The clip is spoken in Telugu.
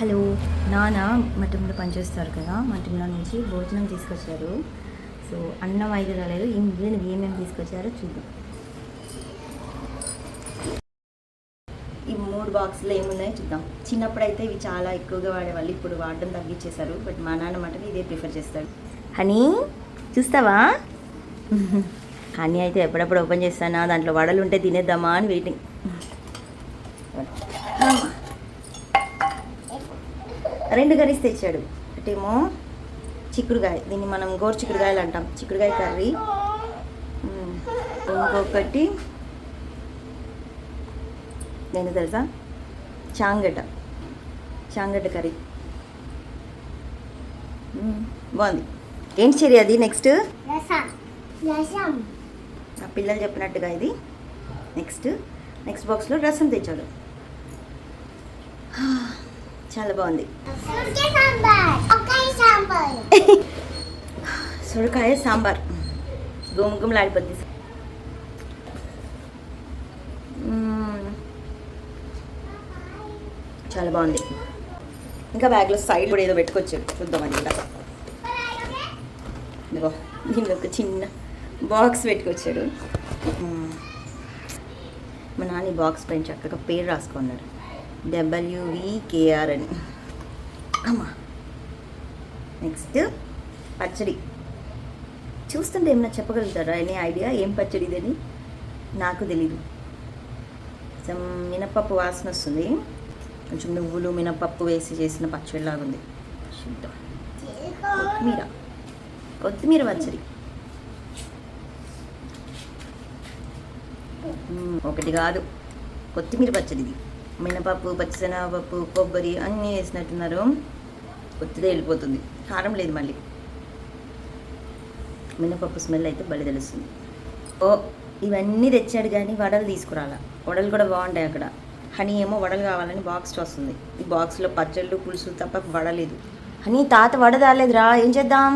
హలో, నాన్న మఠంలో పనిచేస్తారు కదా, మఠంలో నుంచి భోజనం తీసుకొచ్చారు. సో అన్నం అయితే రాలేదు, ఇంగ్రీడియంట్ ఏమేమి తీసుకొచ్చారో చూద్దాం. ఈ 3 బాక్సులు ఏమున్నాయో చూద్దాం. చిన్నప్పుడు అయితే ఇవి చాలా ఎక్కువగా వాడేవాళ్ళు, ఇప్పుడు వాడడం తగ్గించేశారు. బట్ మా నాన్న మటన్ ఇదే ప్రిఫర్ చేస్తాడు. హనీ చూస్తావా? హనీ అయితే ఎప్పుడప్పుడు ఓపెన్ చేస్తానా, దాంట్లో వడలు ఉంటే తినేద్దామా అని వెయిటింగ్. 2 కర్రీస్ తెచ్చాడు. ఒకటేమో చిక్కుడుకాయ, దీన్ని మనం గోరు చిక్కుడుకాయలు అంటాం, చిక్కుడుకాయ కర్రీ. ఇంకొకటి నేను తెలుసా, చాంగడ్డ కర్రీ. బాగుంది. ఏంటి చెరి అది? నెక్స్ట్ ఆ పిల్లలు చెప్పినట్టుగా ఇది నెక్స్ట్ బాక్స్లో రసం తెచ్చాడు. చాలా బాగుంది. సొరకాయ సాంబార్ గుమగుమలాడిపోద్ది. చాలా బాగుంది. ఇంకా బ్యాగ్లో సైడ్ కూడా ఏదో పెట్టుకొచ్చాడు, చూద్దామని కూడా. ఇదిగో దీనిలో ఒక చిన్న బాక్స్ పెట్టుకొచ్చాడు. మా నాన్న బాక్స్ పైన చక్కగా పేరు రాసుకున్నాడు, WVKR అని. అమ్మా, నెక్స్ట్ పచ్చడి. చూస్తుంటే ఏమన్నా చెప్పగలుగుతారా? ఎనీ ఐడియా ఏం పచ్చడి ఇదని? నాకు తెలీదు. మినపప్పు వాసన వస్తుంది, కొంచెం నువ్వులు మినపప్పు వేసి చేసిన పచ్చడిలాగా ఉంది. చూద్దాం. కొత్తిమీర పచ్చడి. ఒకటి కాదు, కొత్తిమీర పచ్చడి ఇది. మినపప్పు, పచ్చిశనగపప్పు, కొబ్బరి అన్నీ వేసినట్టున్నారు. కొద్దిగా వెళ్ళిపోతుంది, కారం లేదు. మళ్ళీ మినపప్పు స్మెల్ అయితే బలి తెలుస్తుంది. ఇవన్నీ తెచ్చాడు కానీ వడలు తీసుకురాలా. వడలు కూడా బాగుంటాయి అక్కడ. హనీ ఏమో వడలు కావాలని బాక్స్ వస్తుంది. ఈ బాక్స్లో పచ్చళ్ళు పులుసు తప్ప వడలేదు. హనీ తాత వడ రాలేదురా, ఏం చేద్దాం?